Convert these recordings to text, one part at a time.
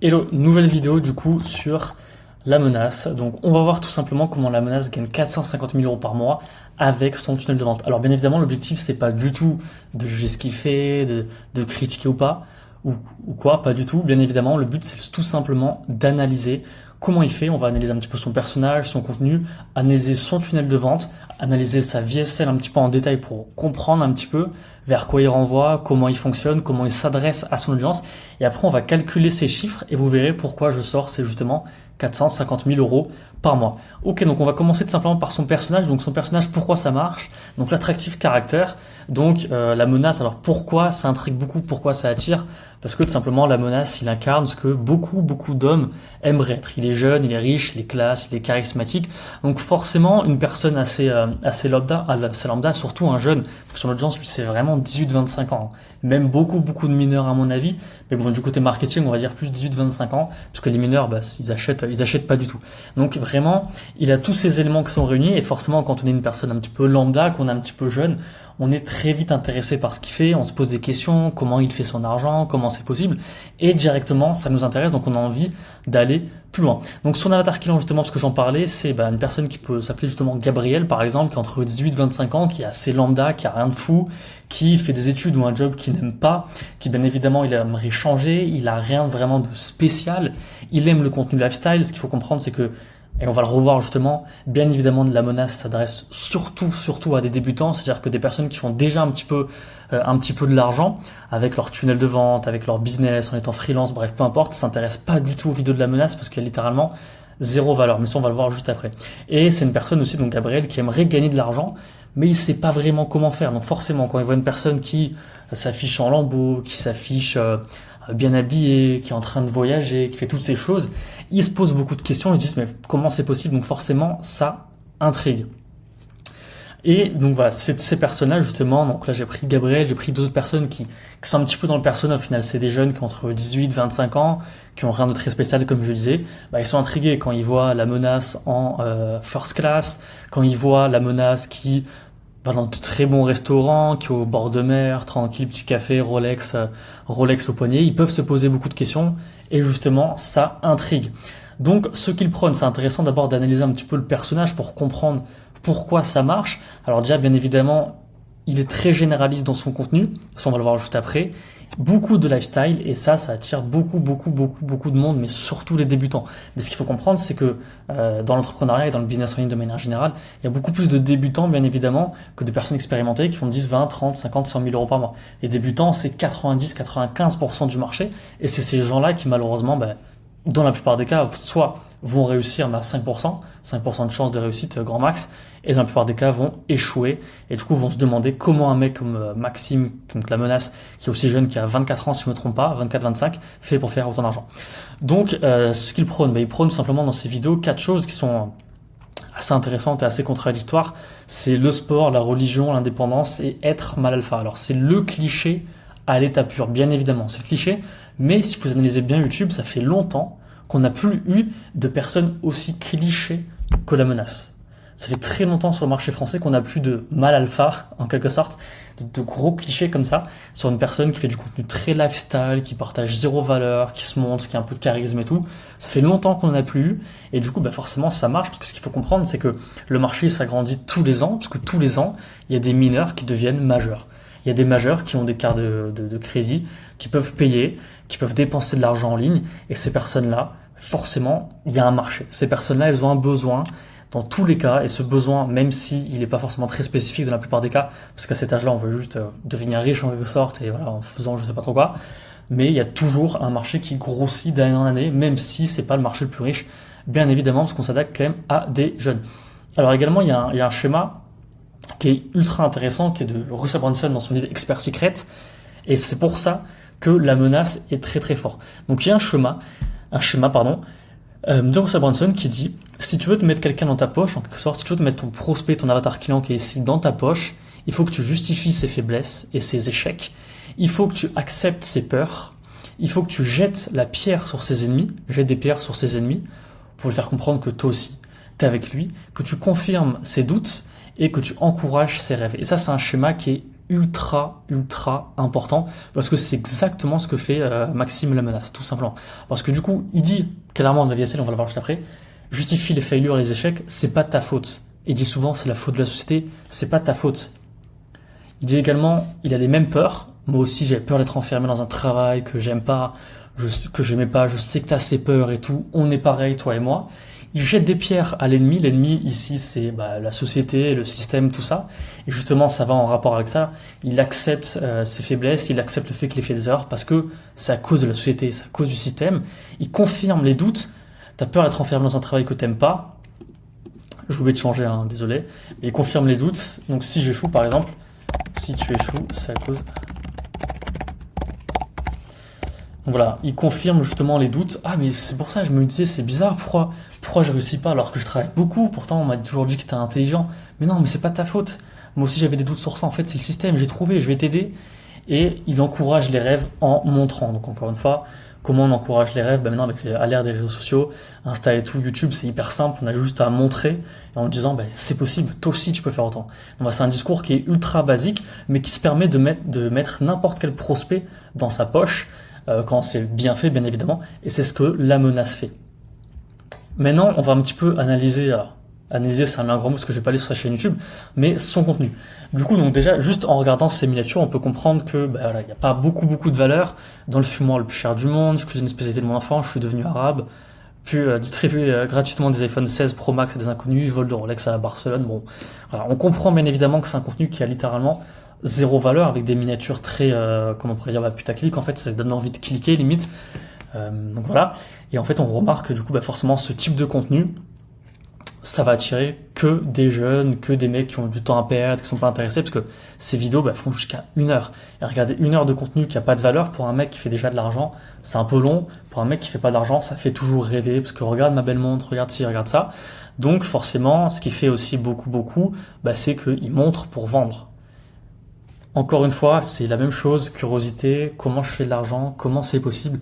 Hello, nouvelle vidéo du coup sur la menace. Donc on va voir tout simplement comment la menace gagne 450 000 euros par mois avec son tunnel de vente. Alors bien évidemment l'objectif c'est pas du tout de juger ce qu'il fait, de critiquer ou pas, ou quoi, pas du tout. Bien évidemment le but c'est tout simplement d'analyser comment il fait. On va analyser un petit peu son personnage, son contenu, analyser son tunnel de vente, analyser sa VSL un petit peu en détail pour comprendre un petit peu vers quoi il renvoie, comment il fonctionne, comment il s'adresse à son audience. Et après, on va calculer ces chiffres et vous verrez pourquoi je sors, c'est justement 450 000 euros par mois. Ok, donc on va commencer tout simplement par son personnage. Donc son personnage, pourquoi ça marche? Donc l'attractif caractère. Donc la menace, alors pourquoi ça intrigue beaucoup, pourquoi ça attire? Parce que tout simplement la menace, il incarne ce que beaucoup d'hommes aimeraient être. Il est jeune, il est riche, il est classe, il est charismatique. Donc forcément, une personne assez lambda, surtout un jeune, parce que son audience, lui, c'est vraiment 18-25 ans. Même beaucoup de mineurs à mon avis. Mais bon, du côté marketing, on va dire plus 18-25 ans, parce que les mineurs, bah, ils achètent pas du tout. Donc vraiment, il a tous ces éléments qui sont réunis, et forcément, quand on est une personne un petit peu lambda, qu'on est un petit peu jeune, on est très vite intéressé par ce qu'il fait, on se pose des questions, comment il fait son argent, comment c'est possible, et directement, ça nous intéresse, donc on a envie d'aller plus loin. Donc son avatar client, justement, parce que j'en parlais, c'est une personne qui peut s'appeler justement Gabriel, par exemple, qui est entre 18 et 25 ans, qui est assez lambda, qui a rien de fou, qui fait des études ou un job qu'il n'aime pas, qui bien évidemment il aimerait changer, il a rien vraiment de spécial, il aime le contenu lifestyle. Ce qu'il faut comprendre, c'est que, et on va le revoir justement, bien évidemment la menace s'adresse surtout à des débutants, c'est-à-dire que des personnes qui font déjà un petit peu de l'argent avec leur tunnel de vente, avec leur business, en étant freelance, bref, peu importe, s'intéressent pas du tout aux vidéos de la menace parce qu'il y a littéralement zéro valeur. Mais ça, on va le voir juste après. Et c'est une personne aussi, donc Gabriel, qui aimerait gagner de l'argent, mais il sait pas vraiment comment faire. Donc forcément, quand il voit une personne qui s'affiche en lambeau, qui s'affiche bien habillé, qui est en train de voyager, qui fait toutes ces choses, il se pose beaucoup de questions, il se dit mais comment c'est possible? Donc forcément, ça intrigue. Et donc voilà, c'est ces personnages justement, donc là j'ai pris Gabriel, j'ai pris d'autres personnes qui sont un petit peu dans le persona. Au final, c'est des jeunes qui ont entre 18 et 25 ans, qui ont rien de très spécial comme je le disais. Ils sont intrigués quand ils voient la menace en first class, quand ils voient la menace qui va dans de très bons restaurants, qui est au bord de mer, tranquille, petit café, Rolex au poignet. Ils peuvent se poser beaucoup de questions et justement, ça intrigue. Donc, ce qu'ils prônent, c'est intéressant d'abord d'analyser un petit peu le personnage pour comprendre pourquoi ça marche. Alors déjà, bien évidemment, il est très généraliste dans son contenu. Ça, on va le voir juste après. Beaucoup de lifestyle, et ça attire beaucoup de monde, mais surtout les débutants. Mais ce qu'il faut comprendre, c'est que dans l'entrepreneuriat et dans le business en ligne de manière générale, il y a beaucoup plus de débutants, bien évidemment, que de personnes expérimentées qui font 10, 20, 30, 50, 100 000 euros par mois. Les débutants, c'est 90-95% du marché, et c'est ces gens-là qui, malheureusement, dans la plupart des cas, soit vont réussir à 5% de chance de réussite grand max, et dans la plupart des cas vont échouer, et du coup vont se demander comment un mec comme Maxime, donc la menace, qui est aussi jeune, qui a 24 ans si je ne me trompe pas, 24-25, fait pour faire autant d'argent. Donc ce qu'il prône, il prône simplement dans ses vidéos 4 choses qui sont assez intéressantes et assez contradictoires. C'est le sport, la religion, l'indépendance et être mal alpha. Alors c'est le cliché à l'état pur, bien évidemment, c'est le cliché, mais si vous analysez bien YouTube, ça fait longtemps qu'on n'a plus eu de personnes aussi clichés que la menace. Ça fait très longtemps sur le marché français qu'on n'a plus de mal alpha, en quelque sorte, de gros clichés comme ça, sur une personne qui fait du contenu très lifestyle, qui partage zéro valeur, qui se montre, qui a un peu de charisme et tout. Ça fait longtemps qu'on n'en a plus eu, et du coup, forcément, ça marche, parce que ce qu'il faut comprendre, c'est que le marché s'agrandit tous les ans, parce que tous les ans, il y a des mineurs qui deviennent majeurs. Il y a des majeurs qui ont des cartes de crédit, qui peuvent payer, qui peuvent dépenser de l'argent en ligne, et ces personnes-là, forcément, il y a un marché. Ces personnes-là, elles ont un besoin dans tous les cas, et ce besoin, même si il n'est pas forcément très spécifique dans la plupart des cas, parce qu'à cet âge-là, on veut juste devenir riche en quelque sorte, et voilà, en faisant je sais pas trop quoi, mais il y a toujours un marché qui grossit d'année en année, même si c'est pas le marché le plus riche, bien évidemment, parce qu'on s'attaque quand même à des jeunes. Alors également, il y a un schéma qui est ultra intéressant, qui est de Russell Brunson dans son livre Expert Secret, et c'est pour ça que la menace est très fort. Donc il y a un schéma, de Russell Brunson qui dit si tu veux te mettre quelqu'un dans ta poche, en quelque sorte, si tu veux te mettre ton prospect, ton avatar client qui est ici dans ta poche, il faut que tu justifies ses faiblesses et ses échecs, il faut que tu acceptes ses peurs, il faut que tu jettes la pierre sur ses ennemis, jette des pierres sur ses ennemis, pour lui faire comprendre que toi aussi, t'es avec lui, que tu confirmes ses doutes et que tu encourages ses rêves. Et ça, c'est un schéma qui est ultra important parce que c'est exactement ce que fait Maxime la menace, tout simplement. Parce que du coup, il dit clairement dans la VSL, on va le voir juste après, justifie les failures, les échecs, c'est pas de ta faute. Il dit souvent c'est la faute de la société, c'est pas de ta faute. Il dit également, il a les mêmes peurs. Moi aussi, j'avais peur d'être enfermé dans un travail que j'aime pas, que j'aimais pas, je sais que t'as ces peurs et tout, on est pareil, toi et moi. Il jette des pierres à l'ennemi. L'ennemi, ici, c'est la société, le système, tout ça. Et justement, ça va en rapport avec ça. Il accepte ses faiblesses, il accepte le fait qu'il ait fait des erreurs parce que c'est à cause de la société, c'est à cause du système. Il confirme les doutes. T'as peur d'être enfermé dans un travail que t'aimes pas. J'ai oublié de changer, hein, désolé. Mais il confirme les doutes. Donc si j'échoue, par exemple, si tu échoues, c'est à cause... Donc voilà, il confirme justement les doutes. Ah mais c'est pour ça, je me disais, c'est bizarre, pourquoi je réussis pas alors que je travaille beaucoup, pourtant on m'a toujours dit que t'es intelligent. Mais non, mais c'est pas de ta faute. Moi aussi j'avais des doutes sur ça, en fait c'est le système, j'ai trouvé, je vais t'aider. Et il encourage les rêves en montrant. Donc encore une fois, comment on encourage les rêves? Maintenant avec à l'ère des réseaux sociaux, Insta et tout, YouTube, c'est hyper simple, on a juste à montrer en disant c'est possible, toi aussi tu peux faire autant. Donc c'est un discours qui est ultra basique, mais qui se permet de mettre n'importe quel prospect dans sa poche, quand c'est bien fait, bien évidemment, et c'est ce que la menace fait. Maintenant, on va un petit peu analyser, analyser c'est un grand mot parce que je vais pas aller sur sa chaîne YouTube, mais son contenu. Du coup, donc déjà, juste en regardant ces miniatures, on peut comprendre que il n'y a pas beaucoup de valeur dans le fumoir le plus cher du monde, je cuisine une spécialité de mon enfant, je suis devenu arabe, puis distribuer gratuitement des iPhone 16 Pro Max à des inconnus, vol de Rolex à Barcelone, bon, voilà, on comprend bien évidemment que c'est un contenu qui a littéralement zéro valeur avec des miniatures très, comment on pourrait dire, putaclic, en fait, ça donne envie de cliquer limite. Donc voilà. Et en fait, on remarque que du coup, forcément, ce type de contenu, ça va attirer que des jeunes, que des mecs qui ont du temps à perdre, qui sont pas intéressés, parce que ces vidéos font jusqu'à 1 heure. Et regardez, 1 heure de contenu qui a pas de valeur pour un mec qui fait déjà de l'argent, c'est un peu long. Pour un mec qui fait pas d'argent, ça fait toujours rêver, parce que regarde ma belle montre, regarde ci, regarde ça. Donc forcément, ce qui fait aussi beaucoup, c'est qu'il montre pour vendre. Encore une fois, c'est la même chose, curiosité, comment je fais de l'argent, comment c'est possible.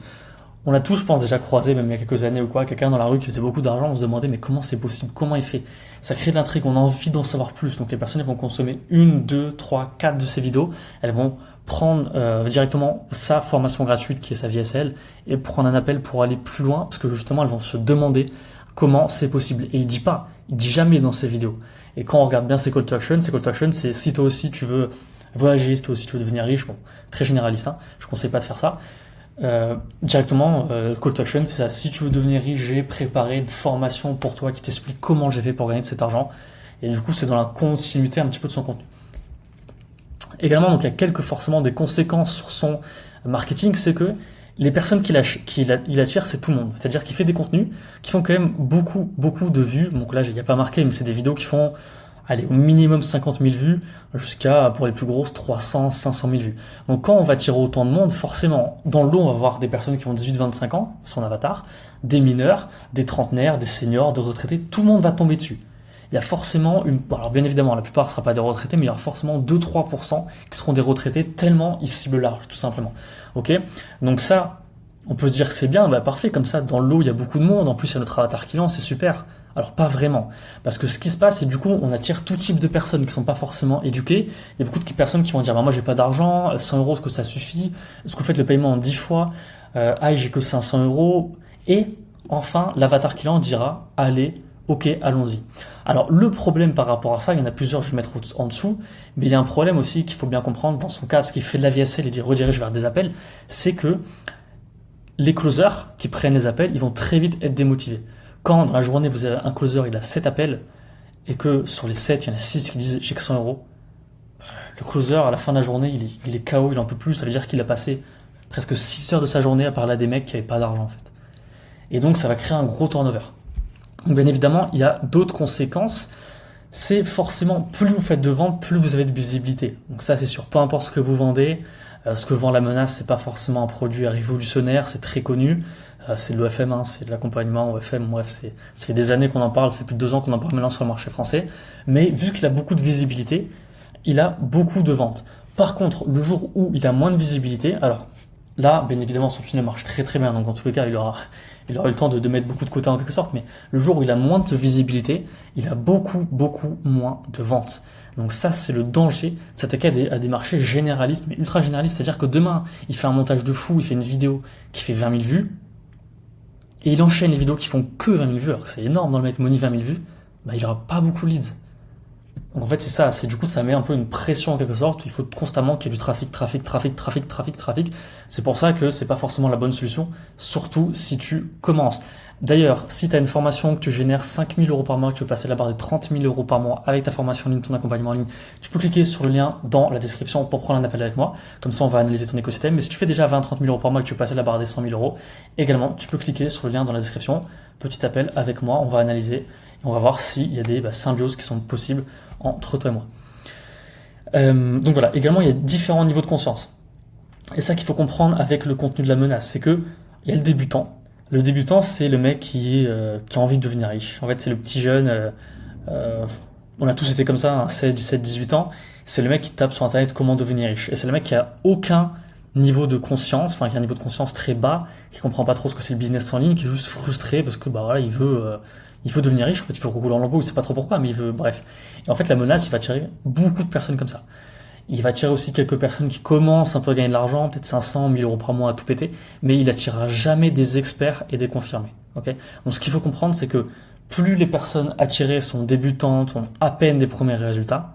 On l'a tous, je pense, déjà croisé, même il y a quelques années ou quoi, quelqu'un dans la rue qui faisait beaucoup d'argent, on se demandait mais comment c'est possible, comment il fait. Ça crée de l'intrigue, on a envie d'en savoir plus. Donc les personnes vont consommer 1, 2, 3, 4 de ces vidéos, elles vont prendre directement sa formation gratuite qui est sa VSL et prendre un appel pour aller plus loin parce que justement elles vont se demander comment c'est possible. Et il dit jamais dans ses vidéos. Et quand on regarde bien ses call to action, c'est si toi aussi tu veux voyager, si toi aussi tu veux devenir riche, bon, très généraliste, hein, je conseille pas de faire ça. Directement, call to action, c'est ça. Si tu veux devenir riche, j'ai préparé une formation pour toi qui t'explique comment j'ai fait pour gagner de cet argent. Et du coup, c'est dans la continuité un petit peu de son contenu. Également, donc, il y a quelques forcément des conséquences sur son marketing, c'est que les personnes qu'il attire, c'est tout le monde. C'est-à-dire qu'il fait des contenus qui font quand même beaucoup de vues. Donc là, il n'y a pas marqué, mais c'est des vidéos qui font au minimum 50 000 vues, jusqu'à, pour les plus grosses, 300, 500 000 vues. Donc quand on va tirer autant de monde, forcément, dans le lot, on va voir des personnes qui ont 18-25 ans, son avatar, des mineurs, des trentenaires, des seniors, des retraités, tout le monde va tomber dessus. Il y a forcément alors bien évidemment, la plupart ne sera pas des retraités, mais il y aura forcément 2-3% qui seront des retraités tellement ils ciblent large, tout simplement. Ok? Donc ça, on peut se dire que c'est bien, parfait, comme ça, dans le lot, il y a beaucoup de monde, en plus, il y a notre avatar client, c'est super. Alors pas vraiment, parce que ce qui se passe, c'est du coup, on attire tout type de personnes qui sont pas forcément éduquées. Il y a beaucoup de personnes qui vont dire, moi j'ai pas d'argent, 100 euros, est-ce que ça suffit? Est-ce que vous faites le paiement en 10 fois? J'ai que 500 euros. Et enfin, l'avatar client dira, allez, ok, allons-y. Alors le problème par rapport à ça, il y en a plusieurs, je vais le mettre en dessous, mais il y a un problème aussi qu'il faut bien comprendre dans son cas, parce qu'il fait de la VSL et il redirige vers des appels, c'est que les closers qui prennent les appels, ils vont très vite être démotivés. Quand dans la journée vous avez un closer, il a 7 appels, et que sur les 7, il y en a 6 qui disent j'ai que 100 euros, le closer à la fin de la journée, il est KO, il en peut plus, ça veut dire qu'il a passé presque 6 heures de sa journée à parler à des mecs qui n'avaient pas d'argent en fait. Et donc ça va créer un gros turnover. Donc bien évidemment, il y a d'autres conséquences. C'est forcément, plus vous faites de ventes, plus vous avez de visibilité. Donc ça c'est sûr, peu importe ce que vous vendez, ce que vend la menace, c'est pas forcément un produit révolutionnaire, c'est très connu. C'est de l'OFM, c'est de l'accompagnement OFM, bref, ça fait des années qu'on en parle, ça fait plus de 2 ans qu'on en parle maintenant sur le marché français. Mais vu qu'il a beaucoup de visibilité, il a beaucoup de ventes. Par contre, le jour où il a moins de visibilité, alors Là, bien évidemment, son tunnel marche très très bien, donc dans tous les cas, il aura eu le temps de mettre beaucoup de côté en quelque sorte, mais le jour où il a moins de visibilité, il a beaucoup, beaucoup moins de ventes. Donc ça, c'est le danger de s'attaquer à des marchés généralistes, mais ultra généralistes, c'est-à-dire que demain, il fait un montage de fou, il fait une vidéo qui fait 20 000 vues, et il enchaîne les vidéos qui font que 20 000 vues, alors que c'est énorme dans le Make Money 20 000 vues, bah, il aura pas beaucoup de leads. Donc en fait, c'est ça, du coup, ça met un peu une pression en quelque sorte. Il faut constamment qu'il y ait du trafic. C'est pour ça que c'est pas forcément la bonne solution, surtout si tu commences. D'ailleurs, si tu as une formation que tu génères 5 000 euros par mois, que tu veux passer la barre des 30 000 euros par mois avec ta formation en ligne, ton accompagnement en ligne, tu peux cliquer sur le lien dans la description pour prendre un appel avec moi. Comme ça, on va analyser ton écosystème. Mais si tu fais déjà 20 30 000 euros par mois et que tu veux passer la barre des 100 000 euros, également, tu peux cliquer sur le lien dans la description. Petit appel avec moi, on va analyser et on va voir s'il y a des symbioses qui sont possibles entre toi et moi. Donc voilà, également il y a différents niveaux de conscience. Et ça qu'il faut comprendre avec le contenu de la menace, c'est que il y a le débutant. Le débutant, c'est le mec qui a envie de devenir riche. En fait, c'est le petit jeune, on a tous été comme ça, 16, 17, 18 ans. C'est le mec qui tape sur internet comment devenir riche. Et c'est le mec qui a aucun niveau de conscience, enfin qui a un niveau de conscience très bas, qui comprend pas trop ce que c'est le business en ligne, qui est juste frustré parce que bah voilà, il veut devenir riche, en fait, il veut rouler en lambeau, il sait pas trop pourquoi, mais il veut, bref. Et en fait, la menace, il va attirer beaucoup de personnes comme ça. Il va attirer aussi quelques personnes qui commencent un peu à gagner de l'argent, peut-être 500, 1000 euros par mois à tout péter, mais il attirera jamais des experts et des confirmés. Ok? Donc, ce qu'il faut comprendre, c'est que plus les personnes attirées sont débutantes, ont à peine des premiers résultats,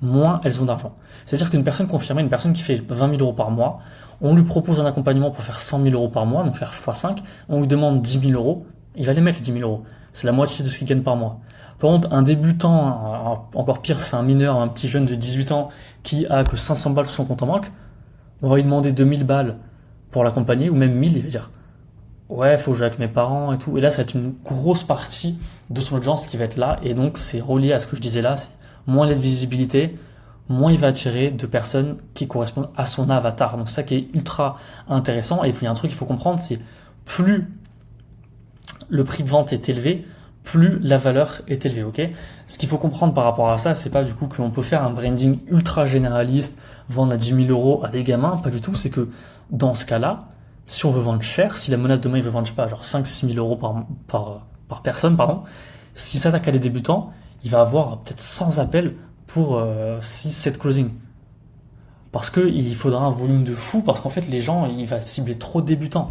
moins elles ont d'argent. C'est-à-dire qu'une personne confirmée, une personne qui fait 20 000 euros par mois, on lui propose un accompagnement pour faire 100 000 euros par mois, donc faire x5, on lui demande 10 000 euros, il va les mettre les 10 000 euros. C'est la moitié de ce qu'il gagne par mois. Par contre, un débutant, encore pire, c'est un mineur, un petit jeune de 18 ans qui a que 500 balles sur son compte en banque, on va lui demander 2000 balles pour l'accompagner, ou même 1000, il va dire ouais, faut que j'aille avec mes parents et tout. Et là, ça va être une grosse partie de son audience qui va être là, et donc c'est relié à ce que je disais là, c'est moins il a de visibilité, moins il va attirer de personnes qui correspondent à son avatar. Donc c'est ça qui est ultra intéressant. Et puis il y a un truc qu'il faut comprendre, c'est plus le prix de vente est élevé, plus la valeur est élevée, ok? Ce qu'il faut comprendre par rapport à ça, c'est pas du coup qu'on peut faire un branding ultra généraliste, vendre à 10 000 euros à des gamins, pas du tout, c'est que dans ce cas-là, si on veut vendre cher, si la menace demain il veut vendre, je sais pas, genre 5-6 000 euros par personne, pardon, s'il s'attaque à des débutants, il va avoir peut-être 100 appels pour 6-7 closing. Parce qu'il faudra un volume de fou, parce qu'en fait les gens, il va cibler trop de débutants.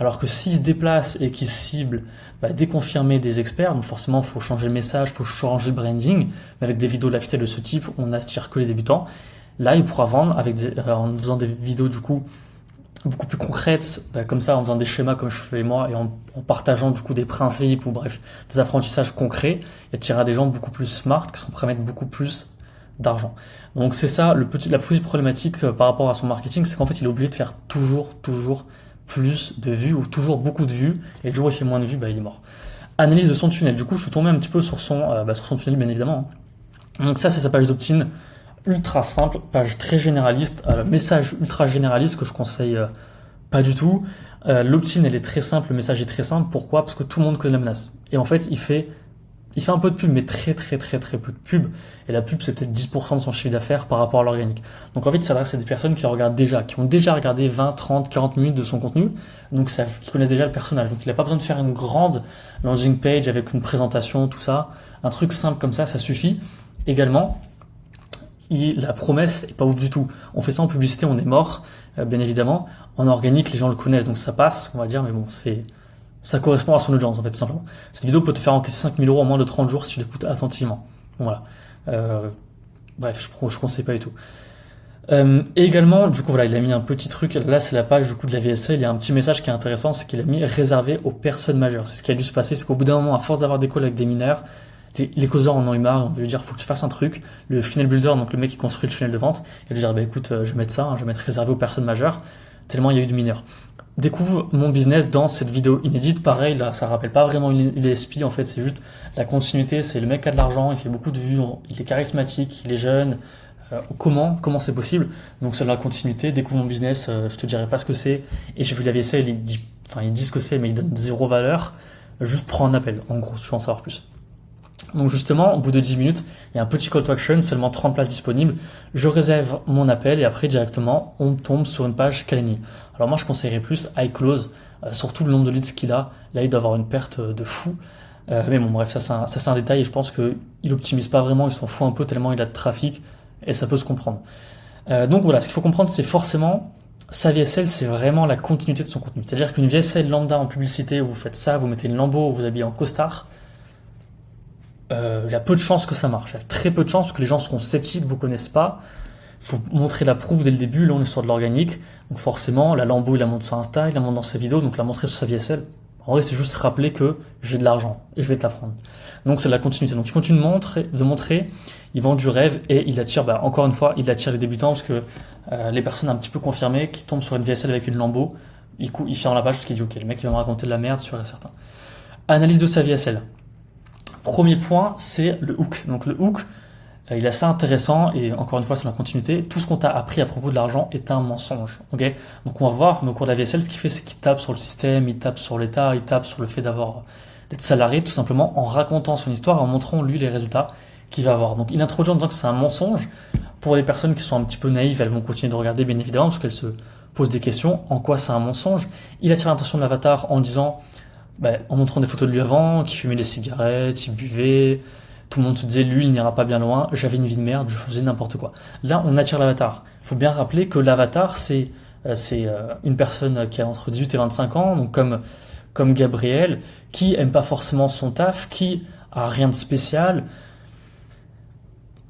Alors que s'ils se déplacent et qu'ils ciblent des confirmés, des experts, donc forcément il faut changer le message, il faut changer le branding, mais avec des vidéos lifestyle de ce type, on n'attire que les débutants. Là, il pourra vendre en faisant des vidéos du coup beaucoup plus concrètes, comme ça, en faisant des schémas comme je fais moi et en partageant du coup des principes ou bref des apprentissages concrets, et attirera des gens beaucoup plus smart qui seront prêts à mettre beaucoup plus d'argent. Donc c'est ça la petite problématique par rapport à son marketing, c'est qu'en fait il est obligé de faire toujours plus de vues ou toujours beaucoup de vues, et le jour où il fait moins de vues, il est mort. Analyse de son tunnel. Du coup, je suis tombé un petit peu sur son tunnel, bien évidemment. Donc ça, c'est sa page d'opt-in, ultra simple, page très généraliste, message ultra généraliste que je conseille pas du tout. L'opt-in, elle est très simple, le message est très simple. Pourquoi? Parce que tout le monde connaît la menace. Et en fait, il fait un peu de pub, mais très peu de pub. Et la pub, c'était 10% de son chiffre d'affaires par rapport à l'organique. Donc en fait, il s'adresse à des personnes qui regardent déjà, qui ont déjà regardé 20, 30, 40 minutes de son contenu, donc qui connaissent déjà le personnage. Donc il n'a pas besoin de faire une grande landing page avec une présentation, tout ça. Un truc simple comme ça suffit. Également, la promesse est pas ouf du tout. On fait ça en publicité, on est mort, bien évidemment. En organique, les gens le connaissent, donc ça passe, on va dire, mais bon, ça correspond à son audience, en fait, tout simplement. Cette vidéo peut te faire encaisser 5 000 euros en moins de 30 jours si tu l'écoutes attentivement. Voilà. Bref, je conseille pas du tout. Et également, du coup, voilà, il a mis un petit truc. Là, c'est la page, du coup, de la VSL. Il y a un petit message qui est intéressant, c'est qu'il a mis réservé aux personnes majeures. C'est ce qui a dû se passer, c'est qu'au bout d'un moment, à force d'avoir des calls avec des mineurs, les causeurs en ont eu marre, on veut lui dire, faut que tu fasses un truc. Le funnel builder, donc le mec qui construit le tunnel de vente, il lui dire, écoute, je vais mettre ça, je vais mettre réservé aux personnes majeures, tellement il y a eu de mineurs. Découvre mon business dans cette vidéo inédite. Pareil, là, ça rappelle pas vraiment une USP, en fait, c'est juste la continuité. C'est le mec qui a de l'argent, il fait beaucoup de vues, il est charismatique, il est jeune. Comment c'est possible? Donc, c'est la continuité. Découvre mon business, je te dirai pas ce que c'est. Et j'ai vu la VSL, il dit ce que c'est, mais il donne zéro valeur. Juste prends un appel. En gros, tu veux en savoir plus. Donc justement, au bout de 10 minutes, il y a un petit call to action, seulement 30 places disponibles. Je réserve mon appel et après directement, on tombe sur une page Calendly. Alors moi, je conseillerais plus iClose, surtout le nombre de leads qu'il a. Là, il doit avoir une perte de fou. Mais bon, bref, ça c'est un détail et je pense qu'il optimise pas vraiment, il s'en fout un peu tellement il a de trafic et ça peut se comprendre. Donc voilà, ce qu'il faut comprendre, c'est forcément sa VSL, c'est vraiment la continuité de son contenu. C'est-à-dire qu'une VSL lambda en publicité où vous faites ça, vous mettez une lambeau, vous habillez en costard, il y a peu de chances que ça marche. Il y a très peu de chances parce que les gens seront sceptiques, vous connaissent pas. Il faut montrer la preuve dès le début. Là, on est sur de l'organique. Donc forcément, la lambeau, il la montre sur Insta, il la montre dans sa vidéo, donc la montrer sur sa VSL. En vrai, c'est juste rappeler que j'ai de l'argent et je vais te la prendre. Donc c'est de la continuité. Donc il continue de montrer, il vend du rêve et il attire, encore une fois, il attire les débutants parce que les personnes un petit peu confirmées qui tombent sur une VSL avec une lambeau, il ferme la page parce qu'il dit ok, le mec il va me raconter de la merde, sûr et certain. Analyse de sa VSL. Premier point, c'est le hook. Donc le hook, il est assez intéressant et encore une fois, c'est la continuité. Tout ce qu'on t'a appris à propos de l'argent est un mensonge. Ok, donc on va voir, mais au cours de la VSL, ce qu'il fait, c'est qu'il tape sur le système, il tape sur l'État, il tape sur le fait d'être salarié, tout simplement en racontant son histoire, en montrant lui les résultats qu'il va avoir. Donc il introduit en disant que c'est un mensonge. Pour les personnes qui sont un petit peu naïves, elles vont continuer de regarder bien évidemment parce qu'elles se posent des questions. En quoi c'est un mensonge? Il attire l'attention de l'avatar en disant, en montrant des photos de lui avant, qui fumait des cigarettes, il buvait, tout le monde se disait lui il n'ira pas bien loin, j'avais une vie de merde, je faisais n'importe quoi. Là on attire l'avatar. Il faut bien rappeler que l'avatar c'est une personne qui a entre 18 et 25 ans, donc comme Gabriel, qui aime pas forcément son taf, qui a rien de spécial.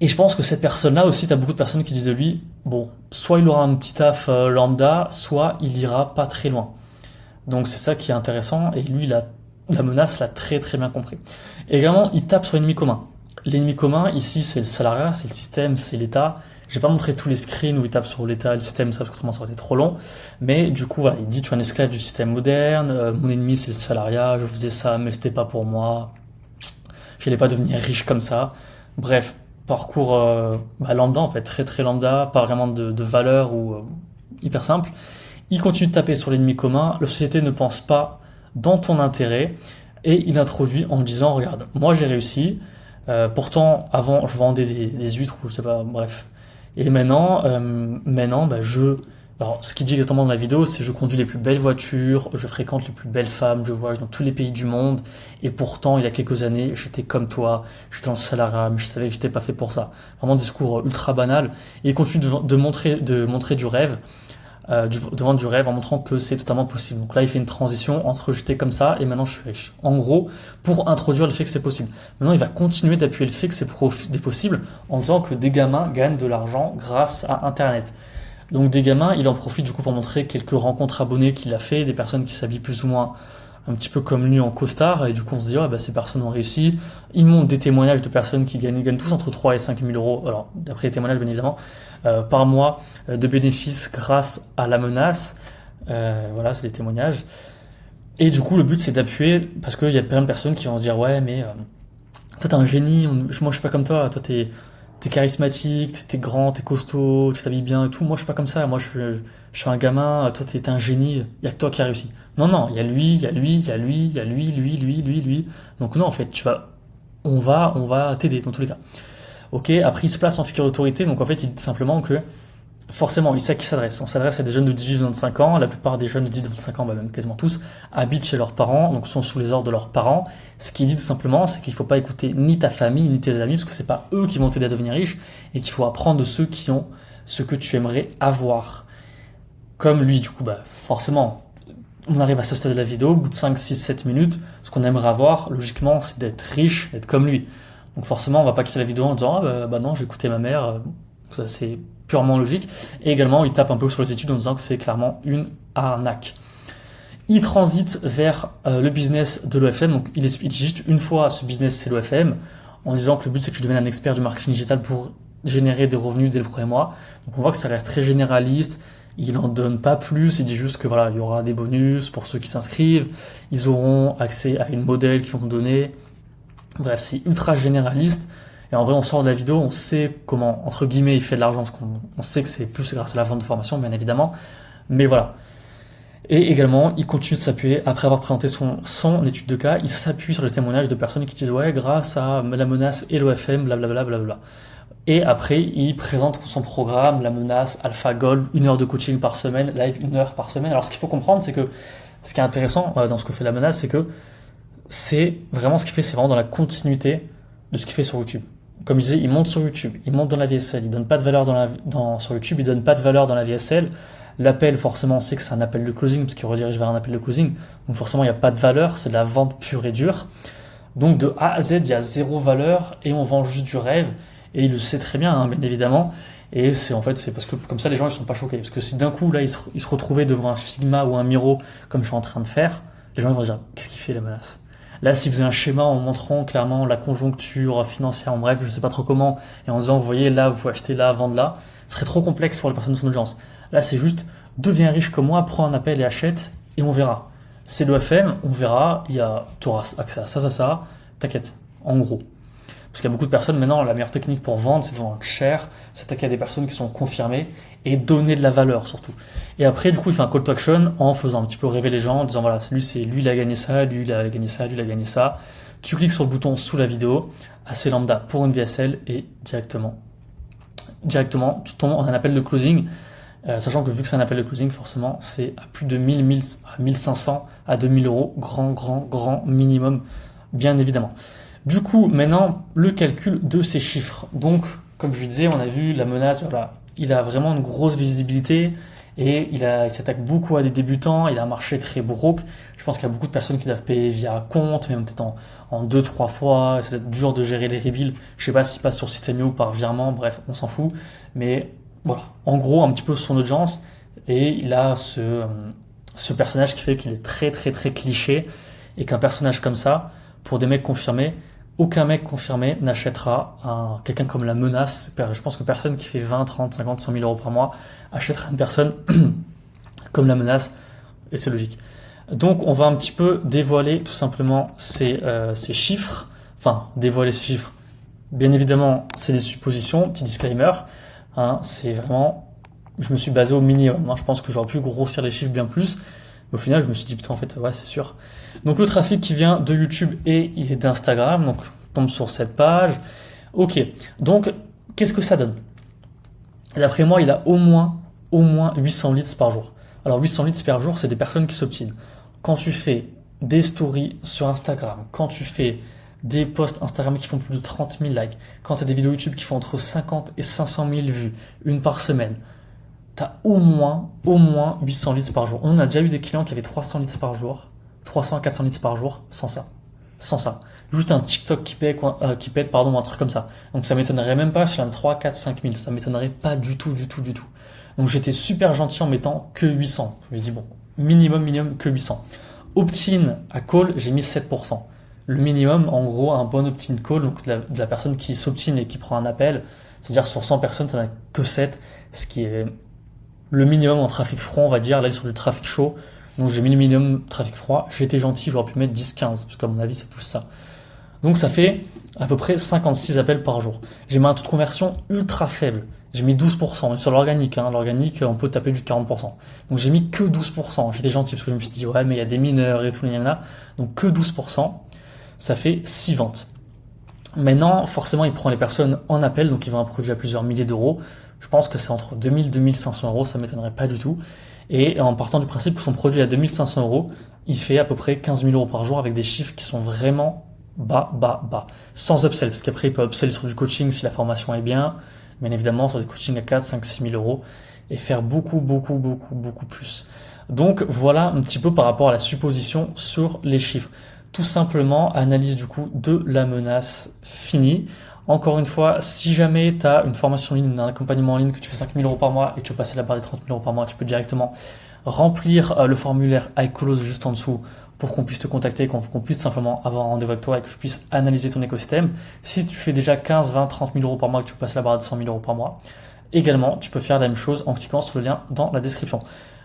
Et je pense que cette personne-là aussi, t'as beaucoup de personnes qui disent de lui, bon, soit il aura un petit taf lambda, soit il ira pas très loin. Donc c'est ça qui est intéressant et lui la menace l'a très très bien compris. Et également il tape sur l'ennemi commun. L'ennemi commun ici c'est le salariat, c'est le système, c'est l'État. Je vais pas montrer tous les screens où il tape sur l'État et le système, ça parce que autrement ça aurait été trop long. Mais du coup voilà, il dit tu es un esclave du système moderne, mon ennemi c'est le salariat, je faisais ça mais c'était pas pour moi. J'allais pas devenir riche comme ça. Bref, parcours lambda en fait, très très lambda, pas vraiment de valeur ou hyper simple. Il continue de taper sur l'ennemi commun, la société ne pense pas dans ton intérêt, et il introduit en disant, regarde, moi j'ai réussi, pourtant avant je vendais des huîtres ou je sais pas, bref. Et maintenant, alors ce qu'il dit exactement dans la vidéo, c'est je conduis les plus belles voitures, je fréquente les plus belles femmes, je voyage dans tous les pays du monde, et pourtant il y a quelques années j'étais comme toi, j'étais dans le salariat, mais je savais que j'étais pas fait pour ça. Vraiment un discours ultra banal, et il continue de montrer du rêve, de vendre du rêve en montrant que c'est totalement possible. Donc là, il fait une transition entre j'étais comme ça et maintenant je suis riche. En gros, pour introduire le fait que c'est possible. Maintenant, il va continuer d'appuyer le fait que c'est possible en disant que des gamins gagnent de l'argent grâce à Internet. Donc des gamins, il en profite du coup pour montrer quelques rencontres abonnées qu'il a fait, des personnes qui s'habillent plus ou moins un petit peu comme lui en costard, et du coup on se dit ces personnes ont réussi. Il montre des témoignages de personnes qui gagnent tous entre 3 et 5 000 euros, alors d'après les témoignages bien évidemment, par mois de bénéfices grâce à la menace. Voilà, c'est des témoignages. Et du coup le but c'est d'appuyer, parce qu'il y a plein de personnes qui vont se dire ouais mais toi t'es un génie, moi je suis pas comme toi t'es charismatique, t'es grand, t'es costaud, tu t'habilles bien et tout. Moi, je suis pas comme ça. Moi, je suis un gamin. Toi, t'es un génie. Il y a que toi qui a réussi. Non, il y a lui, il y a lui, il y a lui, il y a lui. Donc non, en fait, on va t'aider dans tous les cas. Ok. Après, il se place en figure d'autorité. Donc en fait, il dit simplement que forcément, il sait à qui s'adresse. On s'adresse à des jeunes de 18-25 ans. La plupart des jeunes de 18-25 ans, même quasiment tous, habitent chez leurs parents, donc sont sous les ordres de leurs parents. Ce qu'il dit tout simplement, c'est qu'il faut pas écouter ni ta famille, ni tes amis, parce que c'est pas eux qui vont t'aider à devenir riche, et qu'il faut apprendre de ceux qui ont ce que tu aimerais avoir. Comme lui, du coup, forcément, on arrive à ce stade de la vidéo, au bout de 5, 6, 7 minutes, ce qu'on aimerait avoir, logiquement, c'est d'être riche, d'être comme lui. Donc forcément, on va pas quitter la vidéo en disant, non, j'ai écouté ma mère, ça c'est purement logique. Et également, il tape un peu sur les études en disant que c'est clairement une arnaque. Il transite vers le business de l'OFM. Donc, il explique juste une fois ce business, c'est l'OFM, en disant que le but, c'est que tu deviennes un expert du marketing digital pour générer des revenus dès le premier mois. Donc, on voit que ça reste très généraliste. Il en donne pas plus. Il dit juste que voilà, il y aura des bonus pour ceux qui s'inscrivent. Ils auront accès à une modèle qu'ils vont donner. Bref, c'est ultra généraliste. Et en vrai, on sort de la vidéo, on sait comment, entre guillemets, il fait de l'argent, parce qu'on sait que c'est plus grâce à la vente de formation, bien évidemment. Mais voilà. Et également, il continue de s'appuyer, après avoir présenté son étude de cas, il s'appuie sur les témoignages de personnes qui disent ouais, grâce à la menace et l'OFM, blablabla, blablabla. Et après, il présente son programme, la menace, Alpha Gold, 1 heure de coaching par semaine, live 1 heure par semaine. Alors ce qu'il faut comprendre, c'est que ce qui est intéressant dans ce que fait la menace, c'est que c'est vraiment ce qu'il fait, c'est vraiment dans la continuité de ce qu'il fait sur YouTube. Comme je disais, il monte sur YouTube, il monte dans la VSL, il donne pas de valeur sur YouTube, il donne pas de valeur dans la VSL. L'appel, forcément, on sait que c'est un appel de closing, parce qu'il redirige vers un appel de closing. Donc forcément, il n'y a pas de valeur, c'est de la vente pure et dure. Donc de A à Z, il y a zéro valeur, et on vend juste du rêve. Et il le sait très bien, hein, bien évidemment. Et c'est parce que comme ça, les gens ils sont pas choqués. Parce que si d'un coup, là, ils se retrouvaient devant un Figma ou un Miro, comme je suis en train de faire, les gens ils vont se dire, qu'est-ce qu'il fait la menace? Là, s'il faisait un schéma en montrant clairement la conjoncture financière, en bref, je sais pas trop comment, et en disant, vous voyez, là, vous achetez là, vendre là, ce serait trop complexe pour les personnes de son audience. Là, c'est juste, deviens riche comme moi, prends un appel et achète, et on verra. C'est l'OFM, on verra, tu auras accès à ça, t'inquiète, en gros. Parce qu'il y a beaucoup de personnes, maintenant, la meilleure technique pour vendre, c'est de vendre cher, s'attaquer à des personnes qui sont confirmées et donner de la valeur surtout. Et après, du coup, il fait un call to action en faisant un petit peu rêver les gens, en disant voilà, lui, il a gagné ça, lui, il a gagné ça, lui, il a gagné ça. Tu cliques sur le bouton sous la vidéo, assez lambda pour une VSL et directement, tu tombes en un appel de closing. Sachant que vu que c'est un appel de closing, forcément, c'est à plus de 1500 à 2000 euros, grand minimum, bien évidemment. Du coup, maintenant, le calcul de ces chiffres. Donc, comme je vous disais, on a vu la menace, voilà, il a vraiment une grosse visibilité et il s'attaque beaucoup à des débutants, il a un marché très broke. Je pense qu'il y a beaucoup de personnes qui doivent payer via compte, même peut-être en 2-3 fois. Ça doit être dur de gérer les rebills. Je sais pas s'il passe sur Systemio ou par virement, bref, on s'en fout. Mais voilà, en gros, un petit peu son audience. Et il a ce personnage qui fait qu'il est très cliché et qu'un personnage comme ça, pour des mecs confirmés, aucun mec confirmé n'achètera quelqu'un comme la menace. Je pense que personne qui fait 20, 30, 50, 100 000 euros par mois achètera une personne comme la menace, et c'est logique. Donc on va un petit peu dévoiler tout simplement ces chiffres. Enfin, dévoiler ces chiffres. Bien évidemment, c'est des suppositions, petit disclaimer. Hein, c'est vraiment, je me suis basé au minimum. Hein, je pense que j'aurais pu grossir les chiffres bien plus. Mais au final, je me suis dit, putain, en fait, ouais, c'est sûr. Donc, le trafic qui vient de YouTube et d'Instagram, donc, tombe sur cette page. Ok. Donc, qu'est-ce que ça donne? D'après moi, il a au moins 800 leads par jour. Alors, 800 leads par jour, c'est des personnes qui s'obtinent. Quand tu fais des stories sur Instagram, quand tu fais des posts Instagram qui font plus de 30 000 likes, quand tu as des vidéos YouTube qui font entre 50 et 500 000 vues, une par semaine, t'as au moins 800 leads par jour. On a déjà eu des clients qui avaient 300 leads par jour, 300 à 400 leads par jour, sans ça. Juste un TikTok qui pète, un truc comme ça. Donc ça m'étonnerait même pas sur un 3, 4, 5 000. Ça m'étonnerait pas du tout. Donc j'étais super gentil en mettant que 800. Je me dis bon, minimum que 800. Opt-in à call, j'ai mis 7%. Le minimum, en gros, un bon opt-in call, donc de la personne qui s'opt-in et qui prend un appel, c'est-à-dire sur 100 personnes, ça n'a que 7, ce qui est le minimum en trafic froid, on va dire. Là, il est sur du trafic chaud. Donc, j'ai mis le minimum trafic froid. J'ai été gentil, j'aurais pu mettre 10-15, parce qu'à mon avis, c'est plus ça. Donc, ça fait à peu près 56 appels par jour. J'ai mis un taux de conversion ultra faible. J'ai mis 12%. Et sur l'organique, l'organique, on peut taper du 40%. Donc, j'ai mis que 12%. J'étais gentil, parce que je me suis dit, ouais, mais il y a des mineurs et tout, là. Donc, que 12%. Ça fait 6 ventes. Maintenant, forcément, il prend les personnes en appel, donc il vend un produit à plusieurs milliers d'euros. Je pense que c'est entre 2000 et 2500 euros, ça m'étonnerait pas du tout. Et en partant du principe que son produit est à 2500 euros, il fait à peu près 15 000 euros par jour avec des chiffres qui sont vraiment bas. Sans upsell, parce qu'après il peut upsell sur du coaching si la formation est bien, bien évidemment sur des coachings à 4, 5, 6 000 euros et faire beaucoup plus. Donc voilà un petit peu par rapport à la supposition sur les chiffres. Tout simplement, analyse du coup de la menace finie. Encore une fois, si jamais tu as une formation en ligne, un accompagnement en ligne, que tu fais 5 000 euros par mois et que tu veux passer la barre des 30 000 euros par mois, tu peux directement remplir le formulaire iClose juste en dessous pour qu'on puisse te contacter, qu'on puisse simplement avoir un rendez-vous avec toi et que je puisse analyser ton écosystème. Si tu fais déjà 15, 20, 30 000 euros par mois et que tu veux passer la barre des 100 000 euros par mois, également, tu peux faire la même chose en cliquant sur le lien dans la description.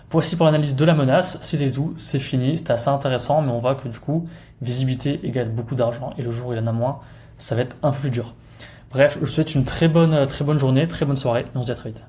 Voici pour l'analyse de la menace, c'était tout, c'est fini, c'était assez intéressant, mais on voit que du coup, visibilité égale beaucoup d'argent, et le jour où il en a moins, ça va être un peu plus dur. Bref, je vous souhaite une très bonne journée, très bonne soirée, et on se dit à très vite.